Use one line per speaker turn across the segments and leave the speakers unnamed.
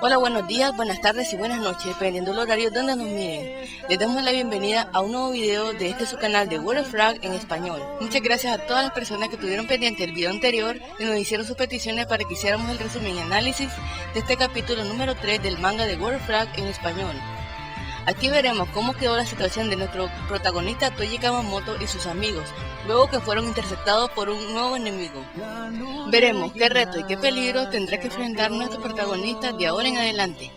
Hola, buenos días, buenas tardes y buenas noches, dependiendo del horario donde nos miren. Les damos la bienvenida a un nuevo video de su canal de World of Frag en español. Muchas gracias a todas las personas que tuvieron pendiente el video anterior y nos hicieron sus peticiones para que hiciéramos el resumen y análisis de este capítulo número 3 del manga de World of Frag en español. Aquí veremos cómo quedó la situación de nuestro protagonista Toji Kawamoto y sus amigos, luego que fueron interceptados por un nuevo enemigo. Veremos qué reto y qué peligro tendrá que enfrentar nuestro protagonista de ahora en adelante.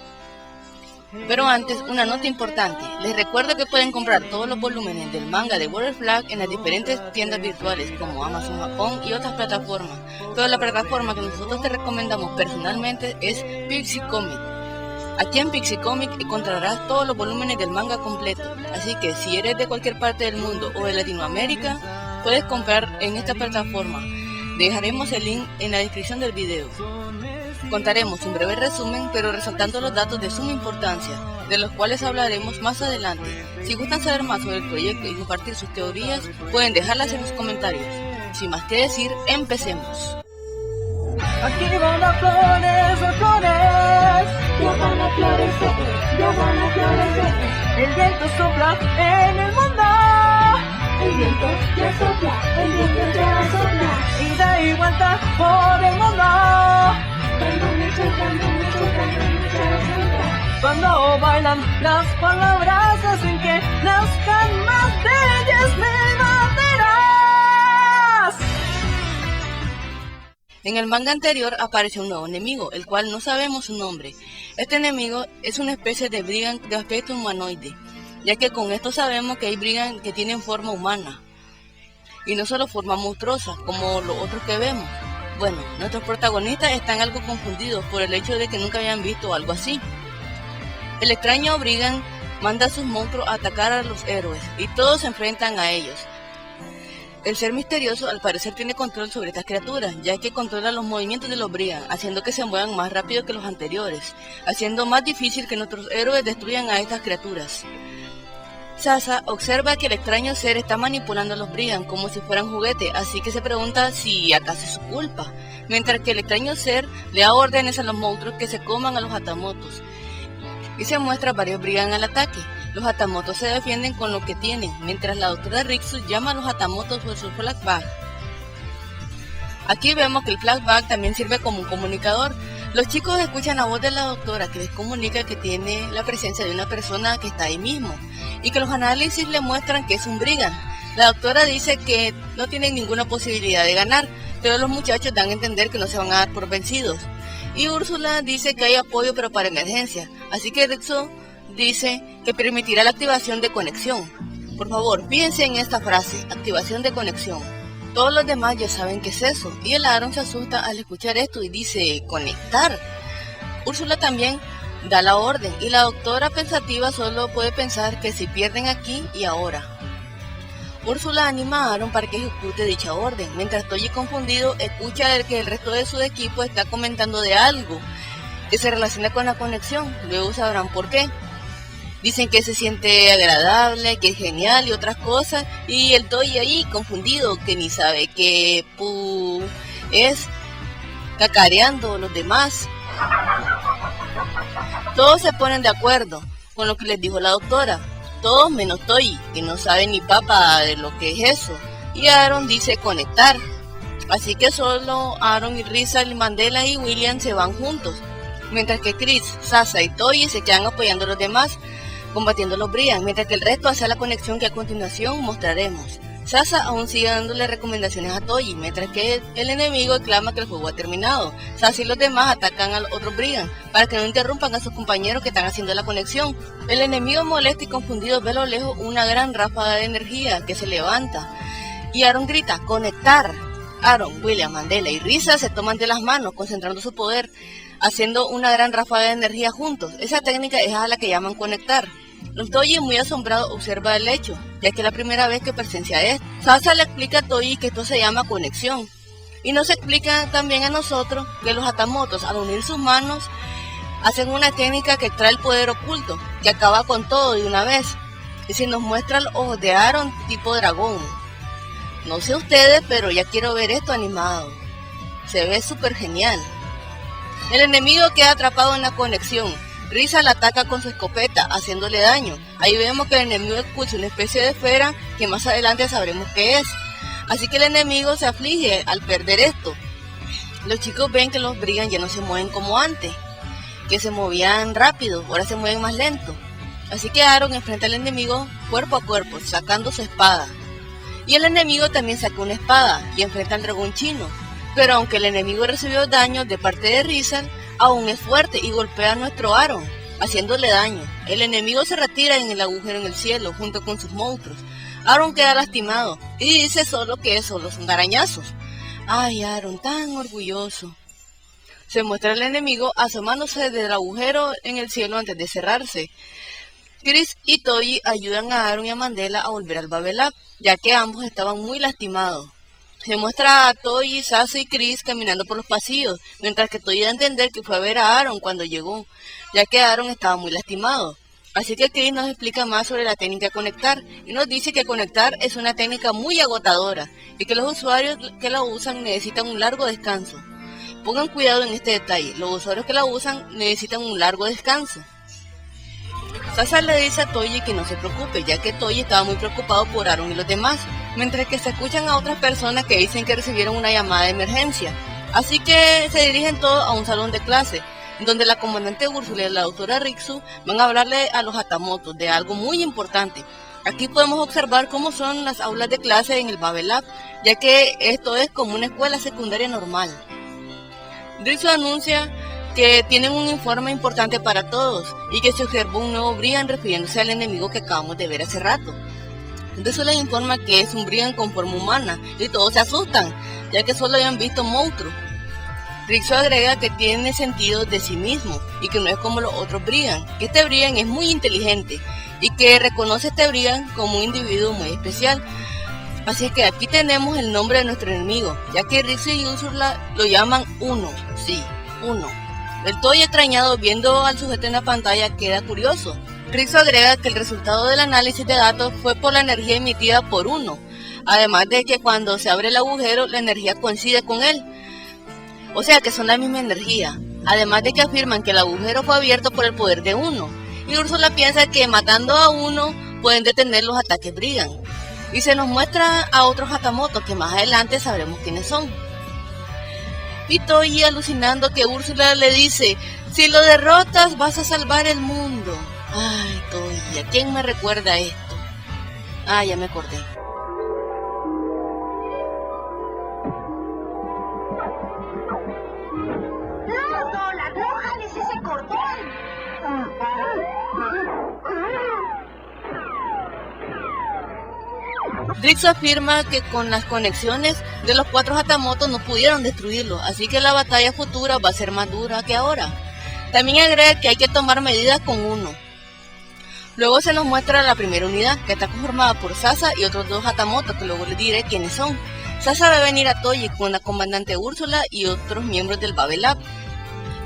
Pero antes, una nota importante. Les recuerdo que pueden comprar todos los volúmenes del manga de World of Frag en las diferentes tiendas virtuales como Amazon Japón y otras plataformas. Pero la plataforma que nosotros te recomendamos personalmente es Pixie Comic. Aquí en Pixie Comic encontrarás todos los volúmenes del manga completo, así que si eres de cualquier parte del mundo o de Latinoamérica, puedes comprar en esta plataforma. Dejaremos el link en la descripción del video. Contaremos un breve resumen, pero resaltando los datos de suma importancia, de los cuales hablaremos más adelante. Si gustan saber más sobre el proyecto y compartir sus teorías, pueden dejarlas en los comentarios. Sin más que decir, empecemos.
Aquí van las flores, las flores,
ya van a florecer, ya van a florecer.
el viento sopla en el mundo,
El viento ya sopla, el viento ya sopla.
y da y vuelta por el mundo.
Cuando me chocan,
Cuando bailan las palabras hacen que nazcan más bellas banderas.
En el manga anterior aparece un nuevo enemigo, el cual no sabemos su nombre. Este enemigo es una especie de brigand de aspecto humanoide, ya que con esto sabemos que hay brigand que tienen forma humana, y no solo forma monstruosa, como los otros que vemos. Bueno, nuestros protagonistas están algo confundidos por el hecho de que nunca habían visto algo así. El extraño brigand manda a sus monstruos a atacar a los héroes, y todos se enfrentan a ellos. El ser misterioso al parecer tiene control sobre estas criaturas, ya que controla los movimientos de los brigand, haciendo que se muevan más rápido que los anteriores, haciendo más difícil que nuestros héroes destruyan a estas criaturas. Sasa observa que el extraño ser está manipulando a los brigand como si fueran juguetes, así que se pregunta si acaso es su culpa, mientras que el extraño ser le da órdenes a los monstruos que se coman a los hatamotos, y se muestra varios brigand al ataque. Los hatamotos se defienden con lo que tienen, mientras la doctora Rixu llama a los hatamotos por su flashback. Aquí vemos que el flashback también sirve como un comunicador. Los chicos escuchan la voz de la doctora que les comunica que tiene la presencia de una persona que está ahí mismo, y que los análisis le muestran que es un brigand. La doctora dice que no tienen ninguna posibilidad de ganar, pero los muchachos dan a entender que no se van a dar por vencidos. Y Úrsula dice que hay apoyo pero para emergencia, así que Rixu dice que permitirá la activación de conexión. Por favor, fíjense en esta frase, activación de conexión. Todos los demás ya saben qué es eso, y el Aaron se asusta al escuchar esto y dice, conectar. Úrsula también da la orden, y la doctora pensativa solo puede pensar que si pierden aquí y ahora. Úrsula anima a Aaron para que ejecute dicha orden, mientras Toji confundido escucha que el resto de su equipo está comentando de algo que se relaciona con la conexión, luego sabrán por qué. Dicen que se siente agradable, que es genial y otras cosas, y el Toji ahí confundido, que ni sabe qué es, cacareando a los demás. Todos se ponen de acuerdo con lo que les dijo la doctora, todos menos Toji, que no sabe ni papa de lo que es eso, y Aaron dice conectar, así que solo Aaron y Risa, Mandela y William se van juntos, mientras que Chris, Sasa y Toji se quedan apoyando a los demás, combatiendo los brigand, mientras que el resto hace la conexión que a continuación mostraremos. Sasa aún sigue dándole recomendaciones a Toji, mientras que el enemigo exclama que el juego ha terminado. Sasa y los demás atacan a los otros brigand, para que no interrumpan a sus compañeros que están haciendo la conexión. El enemigo molesto y confundido ve a lo lejos una gran ráfaga de energía que se levanta, y Aaron grita, conectar. Aaron, William, Mandela y Risa se toman de las manos, concentrando su poder, haciendo una gran ráfaga de energía juntos. Esa técnica es a la que llaman conectar. Los Toji, muy asombrado, observa el hecho, ya que es la primera vez que presencia esto. Sasa le explica a Toji que esto se llama conexión, y nos explica también a nosotros que los hatamotos, al unir sus manos, hacen una técnica que extrae el poder oculto, que acaba con todo de una vez, y se nos muestra los ojos de Aaron tipo dragón. No sé ustedes, pero ya quiero ver esto animado. Se ve súper genial. El enemigo queda atrapado en la conexión. Risa la ataca con su escopeta, haciéndole daño. Ahí vemos que el enemigo expulsa una especie de esfera que más adelante sabremos qué es. Así que el enemigo se aflige al perder esto. Los chicos ven que los Brigand ya no se mueven como antes, que se movían rápido, ahora se mueven más lento. Así que Aaron enfrenta al enemigo cuerpo a cuerpo, sacando su espada. Y el enemigo también saca una espada y enfrenta al dragón chino. Pero aunque el enemigo recibió daño de parte de Rizal, aún es fuerte y golpea a nuestro Aaron, haciéndole daño. El enemigo se retira en el agujero en el cielo junto con sus monstruos. Aaron queda lastimado y dice solo que solo son arañazos. Ay, Aaron, tan orgulloso. Se muestra el enemigo asomándose del agujero en el cielo antes de cerrarse. Chris y Toji ayudan a Aaron y a Mandela a volver al Babel Lab, ya que ambos estaban muy lastimados. Se muestra a Toji, Sasa y Chris caminando por los pasillos, mientras que Toji da a entender que fue a ver a Aaron cuando llegó, ya que Aaron estaba muy lastimado. Así que Chris nos explica más sobre la técnica de conectar, y nos dice que conectar es una técnica muy agotadora, y que los usuarios que la usan necesitan un largo descanso. Pongan cuidado en este detalle, los usuarios que la usan necesitan un largo descanso. Sasa le dice a Toji que no se preocupe, ya que Toji estaba muy preocupado por Aaron y los demás, mientras que se escuchan a otras personas que dicen que recibieron una llamada de emergencia. Así que se dirigen todos a un salón de clase, donde la comandante Úrsula y la doctora Rixu van a hablarle a los Hatamotos de algo muy importante. Aquí podemos observar cómo son las aulas de clase en el Babel Lab, ya que esto es como una escuela secundaria normal. Rixu anuncia que tienen un informe importante para todos y que se observó un nuevo Brigand refiriéndose al enemigo que acabamos de ver hace rato. Rixu les informa que es un Brigand con forma humana y todos se asustan, ya que solo habían visto monstruos. Rixu agrega que tiene sentido de sí mismo y que no es como los otros Brigand, que este Brigand es muy inteligente y que reconoce a este Brigand como un individuo muy especial. Así que aquí tenemos el nombre de nuestro enemigo, ya que Rixu y Úrsula lo llaman Uno, sí, Uno. El Toji extrañado viendo al sujeto en la pantalla queda curioso. Rixu agrega que el resultado del análisis de datos fue por la energía emitida por Uno, además de que cuando se abre el agujero la energía coincide con él, o sea que son la misma energía, además de que afirman que el agujero fue abierto por el poder de Uno, y Úrsula piensa que matando a Uno pueden detener los ataques Brigand, y se nos muestra a otros Hatamotos que más adelante sabremos quiénes son. Y Toji alucinando que Úrsula le dice, si lo derrotas vas a salvar el mundo. Ay, Toji, ¿a quién me recuerda esto? Ah, ya me acordé.
¡Lola, no jales ese cordón!
Rixu afirma que con las conexiones de los 4 Hatamotos no pudieron destruirlo, así que la batalla futura va a ser más dura que ahora. También agrega que hay que tomar medidas con Uno. Luego se nos muestra la primera unidad, que está conformada por Sasa y otros 2 Hatamotos, que luego les diré quiénes son. Sasa va a venir a Toji con la comandante Úrsula y otros miembros del Babel Lab,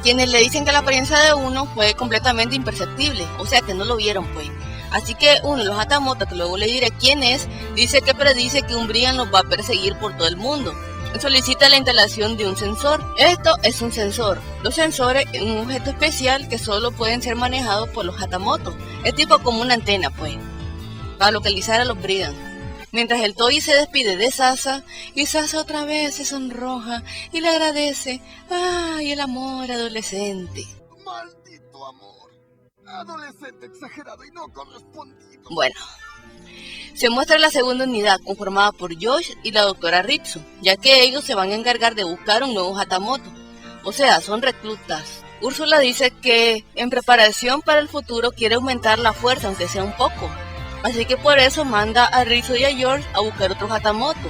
quienes le dicen que la apariencia de Uno fue completamente imperceptible, o sea que no lo vieron pues. Así que uno de los Hatamotos, que luego le diré quién es, dice que predice que un Brigand los va a perseguir por todo el mundo. Solicita la instalación de un sensor. Esto es un sensor. Los sensores es un objeto especial que solo pueden ser manejados por los Hatamotos. Es tipo como una antena pues, para localizar a los Brigand. Mientras el Toji se despide de Sasa, y Sasa otra vez se sonroja y le agradece. ¡Ay, el amor adolescente!
¡Maldito amor! Adolescente exagerado y no correspondido.
Bueno, se muestra la segunda unidad conformada por Josh y la doctora Rixu, ya que ellos se van a encargar de buscar un nuevo Hatamoto, o sea, son reclutas. Úrsula dice que en preparación para el futuro quiere aumentar la fuerza, aunque sea un poco, así que por eso manda a Rixu y a George a buscar otros Hatamoto.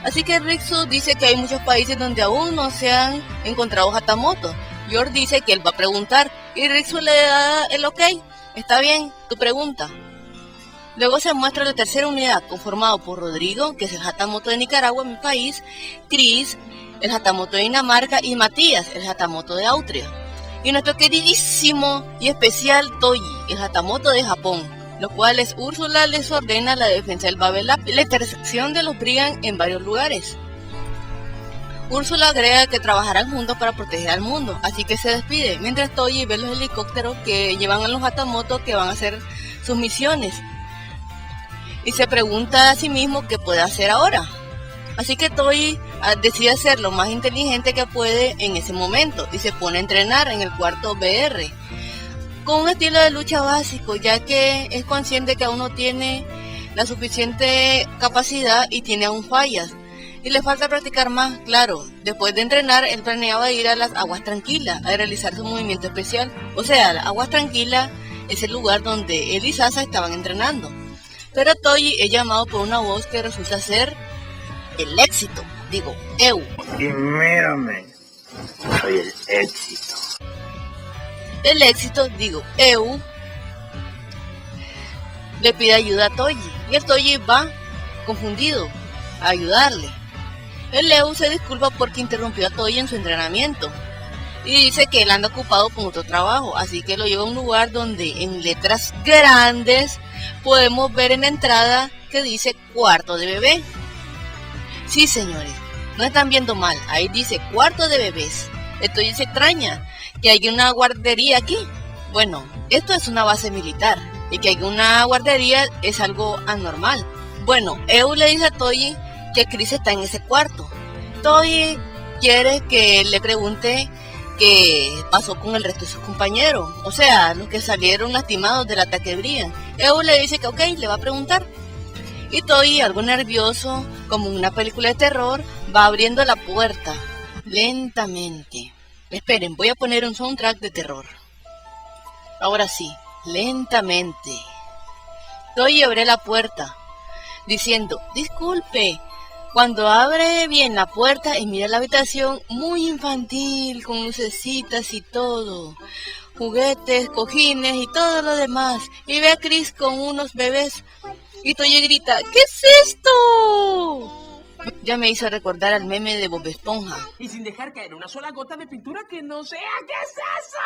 Así que Rixu dice que hay muchos países donde aún no se han encontrado Hatamoto. George dice que él va a preguntar y Rixu le da el ok. Está bien, tu pregunta. Luego se muestra la tercera unidad conformado por Rodrigo, que es el Hatamoto de Nicaragua, mi país, Chris, el Hatamoto de Dinamarca, y Matías, el Hatamoto de Austria. Y nuestro queridísimo y especial Toji, el Hatamoto de Japón, los cuales Úrsula les ordena la defensa del Babel Lab y la intersección de los Brigand en varios lugares. Úrsula agrega que trabajarán juntos para proteger al mundo, así que se despide, mientras Toji ve los helicópteros que llevan a los Hatamoto que van a hacer sus misiones. Y se pregunta a sí mismo qué puede hacer ahora. Así que Toji decide hacer lo más inteligente que puede en ese momento y se pone a entrenar en el cuarto BR, con un estilo de lucha básico, ya que es consciente que aún no tiene la suficiente capacidad y tiene aún fallas. Y le falta practicar más, claro. Después de entrenar, él planeaba ir a las Aguas Tranquilas a realizar su movimiento especial. O sea, las Aguas Tranquilas es el lugar donde él y Sasa estaban entrenando. Pero Toji es llamado por una voz que resulta ser el éxito, digo, Eu.
Y mírame, soy el éxito.
El éxito, digo, Eu, le pide ayuda a Toji. Y el Toji va, confundido, a ayudarle. El Eu se disculpa porque interrumpió a Toji en su entrenamiento y dice que él anda ocupado con otro trabajo, así que lo lleva a un lugar donde en letras grandes podemos ver en la entrada que dice cuarto de bebé. Sí, señores, no están viendo mal, ahí dice cuarto de bebés. Esto se extraña que haya una guardería aquí. Bueno, esto es una base militar y que haya una guardería es algo anormal. Bueno, Eu le dice a Toji que Chris está en ese cuarto. Toji quiere que le pregunte qué pasó con el resto de sus compañeros, o sea, los que salieron lastimados del ataque de Brian. Eu le dice que ok, le va a preguntar. Y Toji, algo nervioso, como en una película de terror, va abriendo la puerta lentamente. Esperen, voy a poner un soundtrack de terror. Ahora sí, lentamente. Toji abre la puerta diciendo, disculpe. Cuando abre bien la puerta y mira la habitación, muy infantil, con lucecitas y todo, juguetes, cojines y todo lo demás, y ve a Chris con unos bebés, y Toji grita, ¿qué es esto? Ya me hizo recordar al meme de Bob Esponja.
Y sin dejar caer una sola gota de pintura que no sea, ¿qué es eso?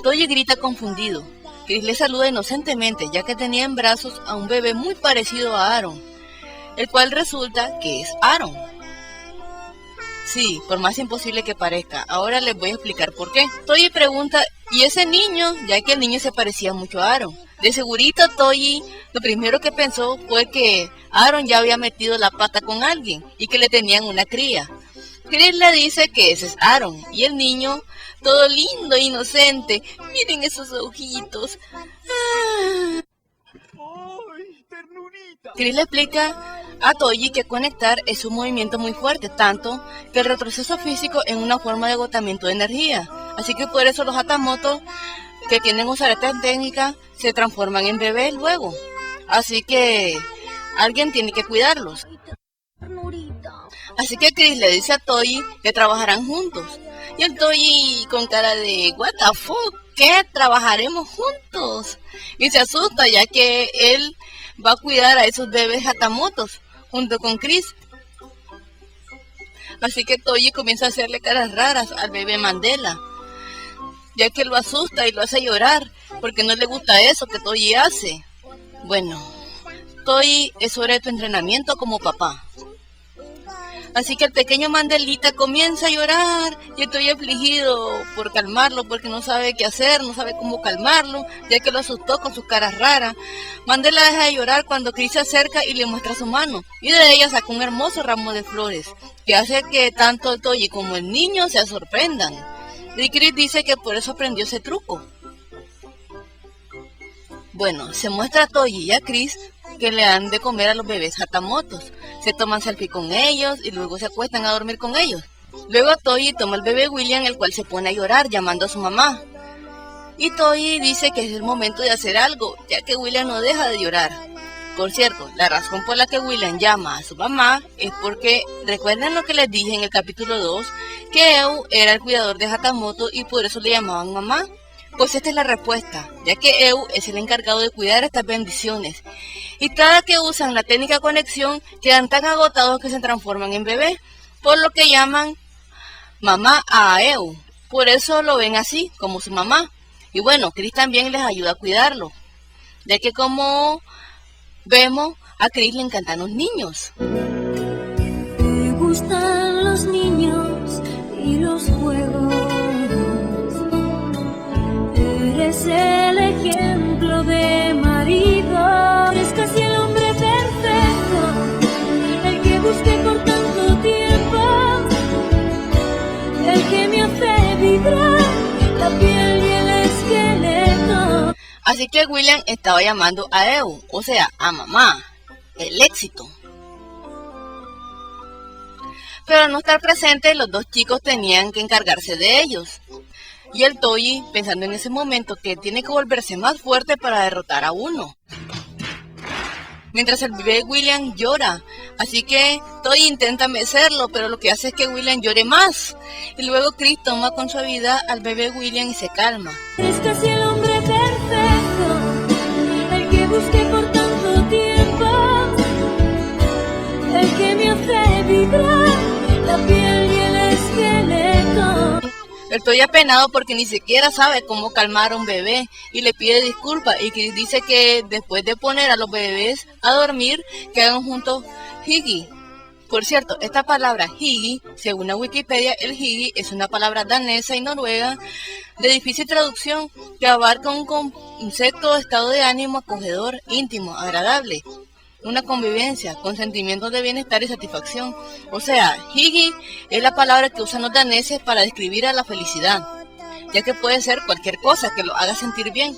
Toji grita confundido. Chris le saluda inocentemente, ya que tenía en brazos a un bebé muy parecido a Aaron, el cual resulta que es Aaron. Sí, por más imposible que parezca, ahora les voy a explicar por qué. Toji pregunta, ¿y ese niño? Ya que el niño se parecía mucho a Aaron. De segurito Toji lo primero que pensó fue que Aaron ya había metido la pata con alguien y que le tenían una cría. Chris le dice que ese es Aaron y el niño, todo lindo e inocente. Miren esos ojitos.
¡Ay, ternurita!
Chris le explica a Toji que conectar es un movimiento muy fuerte, tanto que el retroceso físico es una forma de agotamiento de energía. Así que por eso los Hatamoto que tienen que usar esta técnica se transforman en bebés luego. Así que alguien tiene que cuidarlos. Así que Chris le dice a Toji que trabajarán juntos. Y el Toji con cara de what the fuck, ¿qué? ¿Trabajaremos juntos? Y se asusta ya que él va a cuidar a esos bebés Hatamotos junto con Chris. Así que Toji comienza a hacerle caras raras al bebé Mandela, ya que lo asusta y lo hace llorar porque no le gusta eso que Toji hace. Bueno, Toji, es hora de tu entrenamiento como papá. Así que el pequeño Mandelita comienza a llorar y estoy afligido por calmarlo porque no sabe qué hacer, no sabe cómo calmarlo, ya que lo asustó con sus caras raras. Mandela deja de llorar cuando Chris se acerca y le muestra su mano, y de ella saca un hermoso ramo de flores, que hace que tanto Toji como el niño se sorprendan. Y Chris dice que por eso aprendió ese truco. Bueno, se muestra a Toji y a Chris que le dan de comer a los bebés Hatamotos. Se toman selfie con ellos y luego se acuestan a dormir con ellos. Luego Toji toma al bebé William, el cual se pone a llorar llamando a su mamá. Y Toji dice que es el momento de hacer algo, ya que William no deja de llorar. Por cierto, la razón por la que William llama a su mamá es porque, recuerden lo que les dije en el capítulo 2, que Eu era el cuidador de Hatamoto y por eso le llamaban mamá. Pues esta es la respuesta, ya que Eu es el encargado de cuidar estas bendiciones. Y cada que usan la técnica conexión, quedan tan agotados que se transforman en bebés, por lo que llaman mamá a Eu. Por eso lo ven así, como su mamá. Y bueno, Chris también les ayuda a cuidarlo. ya que como vemos, a Chris le encantan los niños.
Me gustan los niños y los juegos. Eres el ejemplo de marido. Eres casi el hombre perfecto, el que busqué por tanto tiempo, el que me hace vibrar la piel y el esqueleto.
Así que William estaba llamando a Eu, o sea, a mamá, el éxito. Pero al no estar presente, los dos chicos tenían que encargarse de ellos. Y el Toyi, pensando en ese momento que tiene que volverse más fuerte para derrotar a uno. Mientras el bebé William llora, así que Toyi intenta mecerlo, pero lo que hace es que William llore más. Y luego Chris toma con suavidad al bebé William y se calma.
Eres casi el hombre perfecto, el que busqué por tanto tiempo, el que me hace vibrar la piel y el esqueleto.
Estoy apenado porque ni siquiera sabe cómo calmar a un bebé y le pide disculpas, y Chris dice que después de poner a los bebés a dormir, que hagan juntos hygge. Por cierto, esta palabra hygge, según la Wikipedia, el hygge es una palabra danesa y noruega de difícil traducción que abarca un concepto de estado de ánimo acogedor, íntimo, agradable. Una convivencia con sentimientos de bienestar y satisfacción. O sea, hygge es la palabra que usan los daneses para describir a la felicidad, ya que puede ser cualquier cosa que lo haga sentir bien.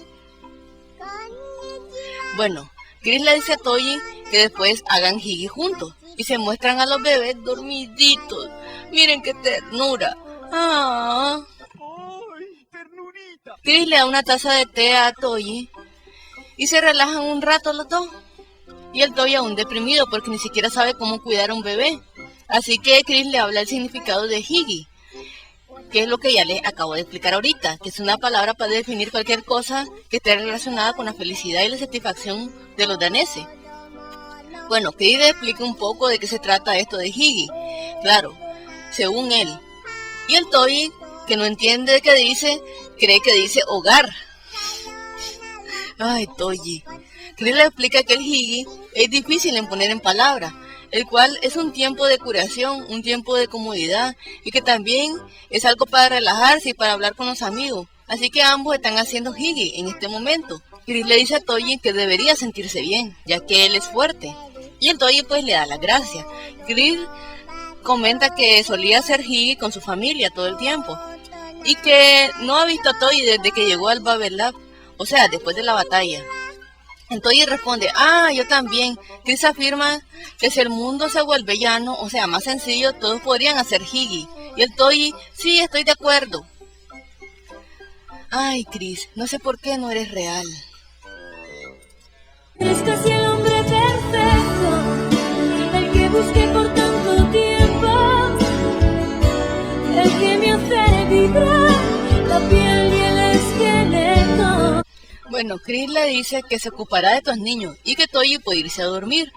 Bueno, Chris le dice a Toyi que después hagan hygge juntos y se muestran a los bebés dormiditos. Miren qué ternura. Ah. Chris le da una taza de té a Toyi y se relajan un rato los dos. Y el Toyi aún deprimido porque ni siquiera sabe cómo cuidar a un bebé. Así que Chris le habla el significado de hygge, que es lo que ya les acabo de explicar ahorita, que es una palabra para definir cualquier cosa que esté relacionada con la felicidad y la satisfacción de los daneses. Bueno, Chris le explica un poco de qué se trata esto de hygge, claro, según él. Y el Toyi, que no entiende qué dice, cree que dice hogar. Ay, Toyi. Chris le explica que el hygge es difícil en poner en palabras, el cual es un tiempo de curación, un tiempo de comodidad, y que también es algo para relajarse y para hablar con los amigos. Así que ambos están haciendo hygge en este momento. Chris le dice a Toyi que debería sentirse bien, ya que él es fuerte. Y el Toyi pues le da las gracias. Chris comenta que solía hacer hygge con su familia todo el tiempo, y que no ha visto a Toyi desde que llegó al Babel Lab, o sea, después de la batalla. Toyi responde, yo también. Chris afirma que si el mundo se vuelve llano, o sea, más sencillo, todos podrían hacer hygge. Y el Toyi, sí, estoy de acuerdo. Ay, Chris, no sé por qué no eres real.
Eres casi el hombre perfecto, el que busqué por tanto tiempo, el que me hace vibrar la piel y el esqueleto.
Bueno, Chris le dice que se ocupará de estos niños y que Toyi puede irse a dormir.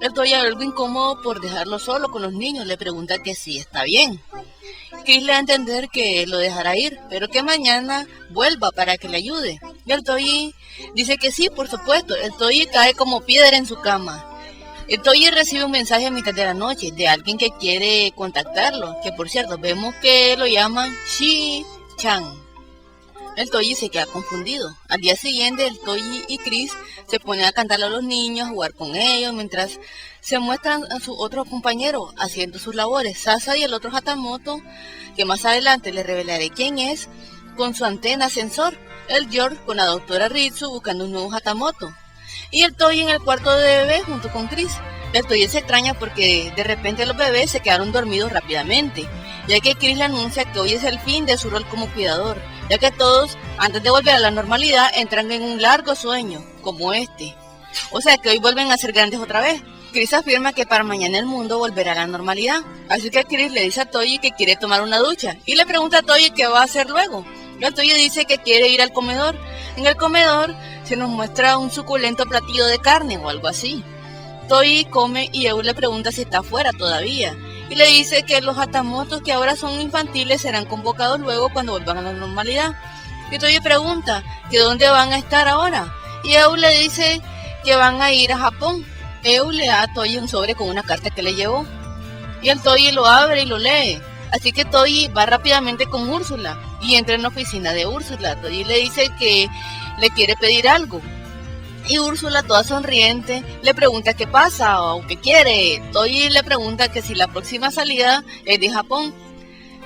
El Toyi, algo incómodo por dejarlo solo con los niños, le pregunta que sí está bien. Chris le da a entender que lo dejará ir, pero que mañana vuelva para que le ayude. Y el Toyi dice que sí, por supuesto. El Toyi cae como piedra en su cama. El Toyi recibe un mensaje a mitad de la noche de alguien que quiere contactarlo, que por cierto vemos que lo llaman Shi-chan. El Toyi se queda confundido. Al día siguiente, el Toyi y Chris se ponen a cantarle a los niños, a jugar con ellos, mientras se muestran a sus otros compañeros haciendo sus labores. Sasa y el otro Hatamoto, que más adelante les revelaré quién es, con su antena sensor. El George con la doctora Ritsu buscando un nuevo Hatamoto. Y el Toyi en el cuarto de bebé junto con Chris. El Toyi se extraña porque de repente los bebés se quedaron dormidos rápidamente, ya que Chris le anuncia que hoy es el fin de su rol como cuidador, ya que todos, antes de volver a la normalidad, entran en un largo sueño, como este. O sea que hoy vuelven a ser grandes otra vez. Chris afirma que para mañana el mundo volverá a la normalidad. Así que Chris le dice a Toyi que quiere tomar una ducha, y le pregunta a Toyi qué va a hacer luego. Y el Toyi dice que quiere ir al comedor. En el comedor se nos muestra un suculento platillo de carne o algo así. Toyi come y Eu le pregunta si está afuera todavía, y le dice que los Hatamotos que ahora son infantiles serán convocados luego cuando vuelvan a la normalidad. Y Toyi pregunta que dónde van a estar ahora, y Eu le dice que van a ir a Japón. Eu le da a Toyi un sobre con una carta que le llevó y el Toyi lo abre y lo lee. Así que Toyi va rápidamente con Úrsula y entra en la oficina de Úrsula. Toyi le dice que le quiere pedir algo y Úrsula, toda sonriente, le pregunta qué pasa o qué quiere. Toyi le pregunta que si la próxima salida es de Japón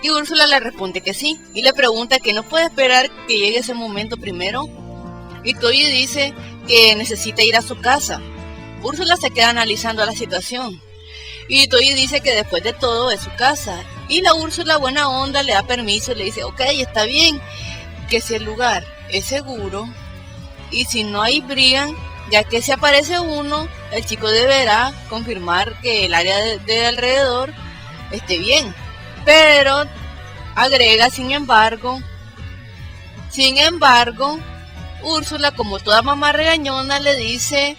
y Úrsula le responde que sí y le pregunta que no puede esperar que llegue ese momento primero y Toyi dice que necesita ir a su casa. Úrsula se queda analizando la situación y Toyi dice que después de todo es su casa y la Úrsula, buena onda, le da permiso y le dice ok, está bien, que si el lugar es seguro y si no hay Brian, ya que si aparece uno, el chico deberá confirmar que el área de alrededor esté bien. Pero agrega, sin embargo, Úrsula, como toda mamá regañona, le dice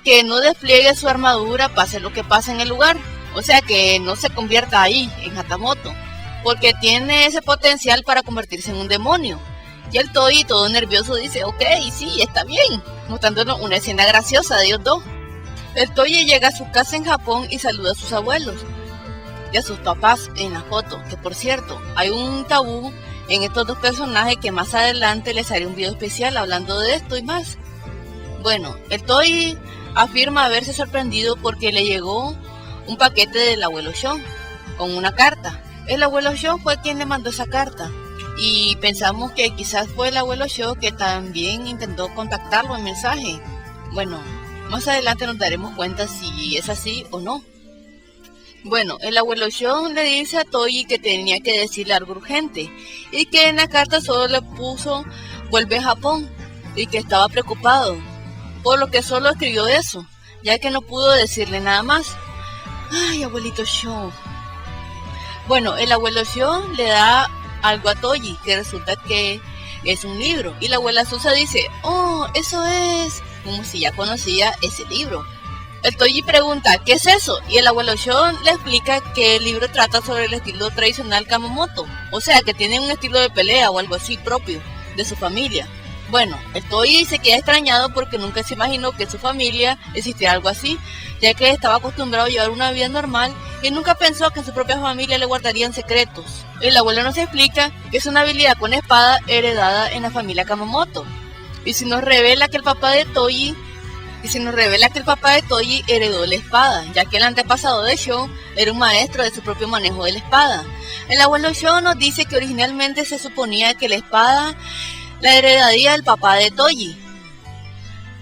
que no despliegue su armadura pase lo que pase en el lugar. O sea, que no se convierta ahí, en Hatamoto, porque tiene ese potencial para convertirse en un demonio. Y el Toyi, todo nervioso, dice, ok, sí, está bien, mostrándonos una escena graciosa de ellos dos. El Toyi llega a su casa en Japón y saluda a sus abuelos y a sus papás en la foto, que por cierto, hay un tabú en estos dos personajes que más adelante les haré un video especial hablando de esto y más. Bueno, el Toyi afirma haberse sorprendido porque le llegó un paquete del abuelo Shon con una carta. El abuelo Shon fue quien le mandó esa carta y pensamos que quizás fue el abuelo Shon que también intentó contactarlo en mensaje. Bueno, más adelante nos daremos cuenta si es así o no. Bueno, el abuelo Shon le dice a Toyi que tenía que decirle algo urgente y que en la carta solo le puso vuelve a Japón y que estaba preocupado, por lo que solo escribió eso, ya que no pudo decirle nada más. Ay, abuelito Shon. Bueno, el abuelo Shon le da algo a Toyi, que resulta que es un libro, y la abuela Susa dice, oh, eso es, como si ya conocía ese libro. El Toyi pregunta, ¿qué es eso? Y el abuelo Shon le explica que el libro trata sobre el estilo tradicional Kamamoto, o sea, que tiene un estilo de pelea o algo así propio de su familia. Bueno, el Toyi se queda extrañado porque nunca se imaginó que en su familia existiera algo así, ya que estaba acostumbrado a llevar una vida normal y nunca pensó que en su propia familia le guardarían secretos. El abuelo nos explica que es una habilidad con espada heredada en la familia Kamamoto, y se nos revela que el papá de Toyi heredó la espada, ya que el antepasado de Shon era un maestro de su propio manejo de la espada. El abuelo Shon nos dice que originalmente se suponía que la espada la heredaría el papá de Toyi.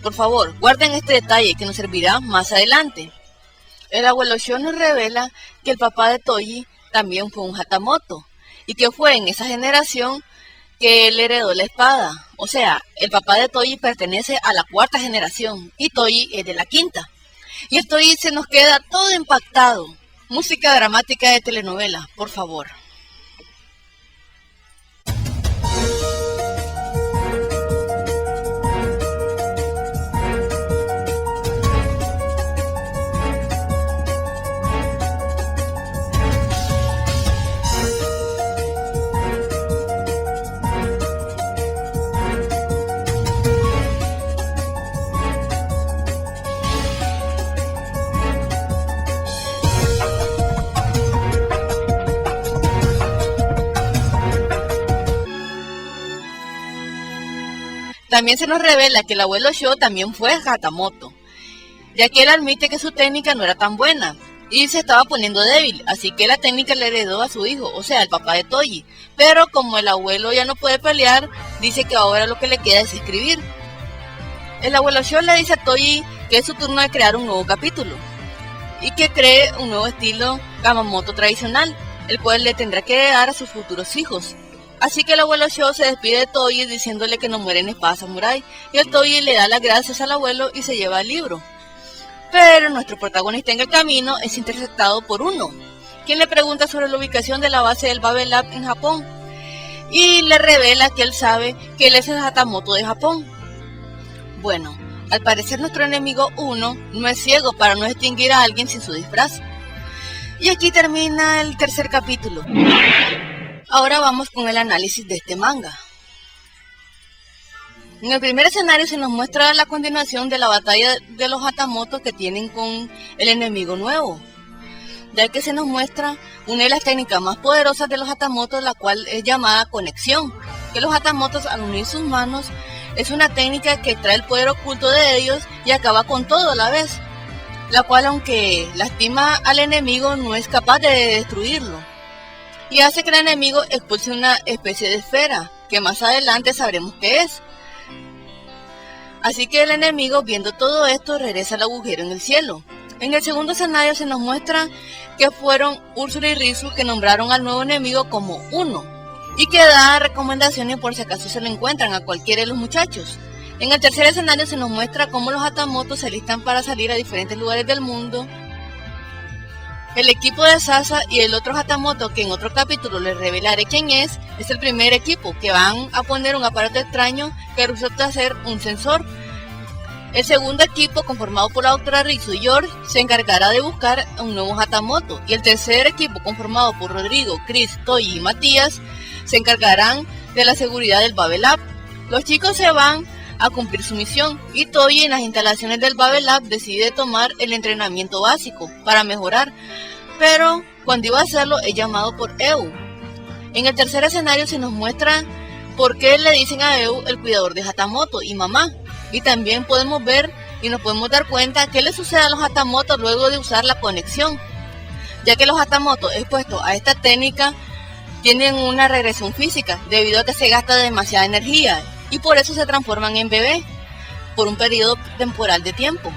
Por favor, guarden este detalle que nos servirá más adelante. El abuelo Shon nos revela que el papá de Toyi también fue un Hatamoto y que fue en esa generación que él heredó la espada. O sea, el papá de Toyi pertenece a la 4ª generación y Toyi es de la 5ª. Y el Toyi se nos queda todo impactado. Música dramática de telenovela, por favor. También se nos revela que el abuelo Shon también fue Hatamoto, ya que él admite que su técnica no era tan buena y se estaba poniendo débil, así que la técnica le heredó a su hijo, o sea, el papá de Toyi. Pero como el abuelo ya no puede pelear, dice que ahora lo que le queda es escribir. El abuelo Shon le dice a Toyi que es su turno de crear un nuevo capítulo y que cree un nuevo estilo Kamamoto tradicional, el cual le tendrá que dar a sus futuros hijos. Así que el abuelo Shon se despide de Toyi diciéndole que no muere en espada samurai, y el Toyi le da las gracias al abuelo y se lleva el libro. Pero nuestro protagonista en el camino es interceptado por Uno, quien le pregunta sobre la ubicación de la base del Babel Lab en Japón, y le revela que él sabe que él es el Hatamoto de Japón. Bueno, al parecer nuestro enemigo Uno no es ciego para no distinguir a alguien sin su disfraz. Y aquí termina el 3er capítulo. Ahora vamos con el análisis de este manga. En el primer escenario se nos muestra la continuación de la batalla de los Hatamotos que tienen con el enemigo nuevo, ya que se nos muestra una de las técnicas más poderosas de los Hatamotos, la cual es llamada conexión, que los Hatamotos al unir sus manos es una técnica que trae el poder oculto de ellos y acaba con todo a la vez, la cual aunque lastima al enemigo no es capaz de destruirlo y hace que el enemigo expulse una especie de esfera que más adelante sabremos qué es. Así que el enemigo, viendo todo esto, regresa al agujero en el cielo. En el segundo escenario se nos muestra que fueron Úrsula y Rizu que nombraron al nuevo enemigo como Uno y que da recomendaciones por si acaso se lo encuentran a cualquiera de los muchachos. En el tercer escenario se nos muestra cómo los Hatamotos se alistan para salir a diferentes lugares del mundo. El equipo de Sasa y el otro Hatamoto, que en otro capítulo les revelaré quién es el primer equipo, que van a poner un aparato extraño que resulta ser un sensor. El segundo equipo, conformado por la doctora Rizu y George, se encargará de buscar un nuevo Hatamoto. Y el tercer equipo, conformado por Rodrigo, Chris, Toyi y Matías, se encargarán de la seguridad del Babel Lab. Los chicos se van a cumplir su misión y Toyi en las instalaciones del Babel Lab decide tomar el entrenamiento básico para mejorar, pero cuando iba a hacerlo es llamado por Eu. En el tercer escenario se nos muestra por qué le dicen a Eu el cuidador de Hatamoto y mamá, y también podemos ver y nos podemos dar cuenta qué le sucede a los Hatamoto luego de usar la conexión, ya que los Hatamoto expuestos a esta técnica tienen una regresión física debido a que se gasta demasiada energía y por eso se transforman en bebé por un periodo temporal de tiempo.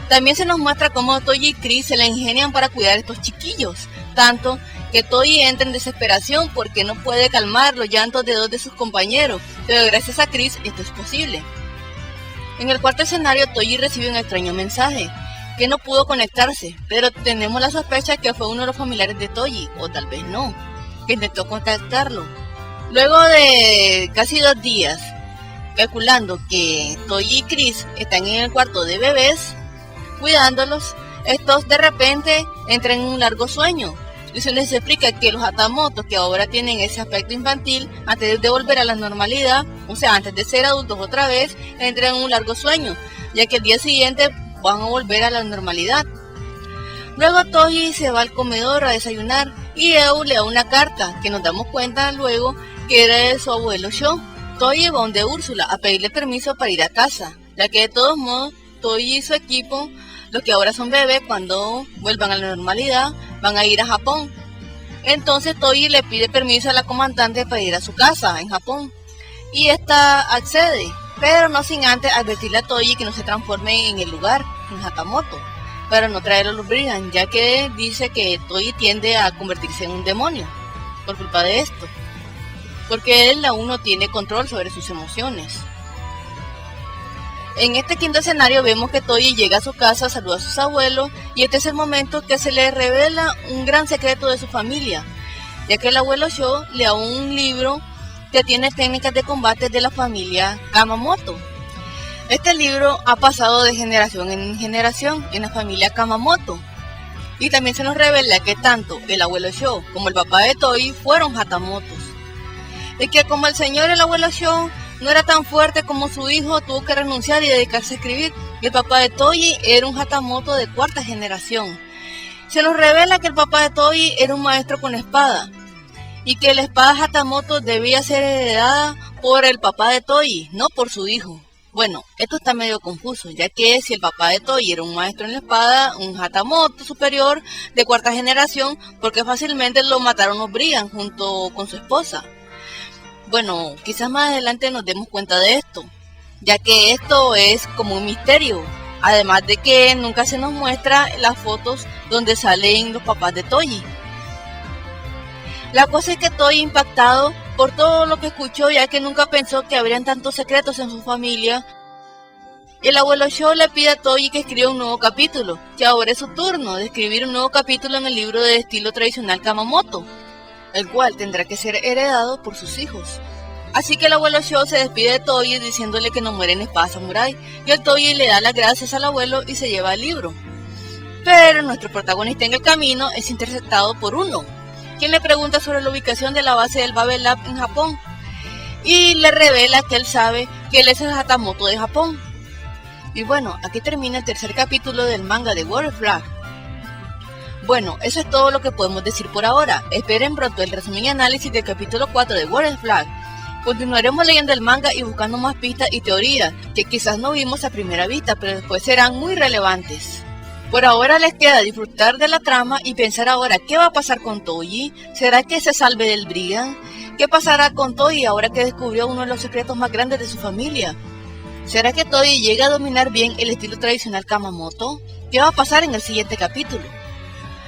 También se nos muestra cómo Toyi y Chris se la ingenian para cuidar a estos chiquillos, tanto que Toyi entra en desesperación porque no puede calmar los llantos de dos de sus compañeros, pero gracias a Chris esto es posible. En el cuarto escenario Toyi recibe un extraño mensaje, que no pudo conectarse, pero tenemos la sospecha que fue uno de los familiares de Toyi, o tal vez no, que intentó contactarlo. Luego de casi 2 días, calculando que Toyi y Chris están en el cuarto de bebés, cuidándolos, estos de repente entran en un largo sueño. Y se les explica que los Hatamotos, que ahora tienen ese aspecto infantil, antes de volver a la normalidad, o sea, antes de ser adultos otra vez, entran en un largo sueño, ya que el día siguiente van a volver a la normalidad. Luego Toyi se va al comedor a desayunar y Eu le da una carta que nos damos cuenta luego que era de su abuelo Sho. Toyi va donde Úrsula a pedirle permiso para ir a casa, ya que de todos modos Toyi y su equipo, los que ahora son bebés, cuando vuelvan a la normalidad van a ir a Japón. Entonces Toyi le pide permiso a la comandante para ir a su casa en Japón y esta accede, pero no sin antes advertirle a Toyi que no se transforme en el lugar, en Hatamoto, para no traer a los Brigham, ya que dice que Toyi tiende a convertirse en un demonio por culpa de esto, porque él aún no tiene control sobre sus emociones. En este quinto escenario vemos que Toyi llega a su casa, saluda a sus abuelos y este es el momento que se le revela un gran secreto de su familia, ya que el abuelo Sho le da un libro que tiene técnicas de combate de la familia Kamamoto. Este libro ha pasado de generación en generación en la familia Kamamoto y también se nos revela que tanto el abuelo Sho como el papá de Toyi fueron Hatamotos. Y que como el señor el abuelo Sho no era tan fuerte como su hijo, tuvo que renunciar y dedicarse a escribir. Y el papá de Toyi era un Hatamoto de 4ª generación. Se nos revela que el papá de Toyi era un maestro con espada y que la espada Hatamoto debía ser heredada por el papá de Toyi, no por su hijo. Bueno, esto está medio confuso, ya que si el papá de Toyi era un maestro en la espada, un Hatamoto superior de 4ª generación, porque fácilmente lo mataron los Brigham junto con su esposa. Bueno, quizás más adelante nos demos cuenta de esto, ya que esto es como un misterio, además de que nunca se nos muestra las fotos donde salen los papás de Toyi. La cosa es que Toyi impactado por todo lo que escuchó, ya que nunca pensó que habrían tantos secretos en su familia. El abuelo Sho le pide a Toyi que escriba un nuevo capítulo, que ahora es su turno de escribir un nuevo capítulo en el libro de estilo tradicional Kamamoto, el cual tendrá que ser heredado por sus hijos. Así que el abuelo Sho se despide de Toyi diciéndole que no muere en espada samurai, y el Toyi le da las gracias al abuelo y se lleva el libro. Pero nuestro protagonista en el camino es interceptado por Uno, quien le pregunta sobre la ubicación de la base del Babel Lab en Japón. y le revela que él sabe que él es el Hatamoto de Japón. Y bueno, aquí termina el tercer capítulo del manga de Warrior Flag. Bueno, eso es todo lo que podemos decir por ahora. Esperen pronto el resumen y análisis del capítulo 4 de Warrior Flag. Continuaremos leyendo el manga y buscando más pistas y teorías que quizás no vimos a primera vista, pero después serán muy relevantes. Por ahora les queda disfrutar de la trama y pensar ahora qué va a pasar con Toji. ¿Será que se salve del Brigand? ¿Qué pasará con Toji ahora que descubrió uno de los secretos más grandes de su familia? ¿Será que Toji llega a dominar bien el estilo tradicional Kamamoto? ¿Qué va a pasar en el siguiente capítulo?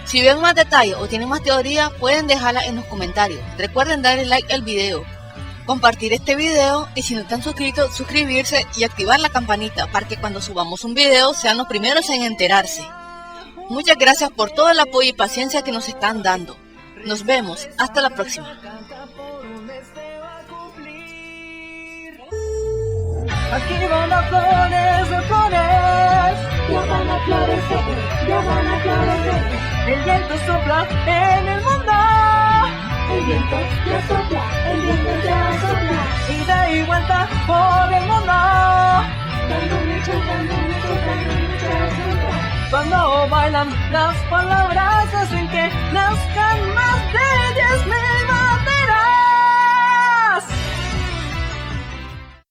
Si ven más detalles o tienen más teoría, pueden dejarla en los comentarios. Recuerden darle like al video, compartir este video y si no están suscritos, suscribirse y activar la campanita para que cuando subamos un video sean los primeros en enterarse. Muchas gracias por todo el apoyo y paciencia que nos están dando. Nos vemos, hasta la próxima.
Aquí van las flores de flores,
Ya van a florecer, ya van a florecer.
el viento sopla en el mundo
El viento ya sopla, el viento ya sopla.
y da y vuelta por el mundo.
Dando mucho, dando mucho, dando mucho.
Cuando bailan las palabras hacen que nazcan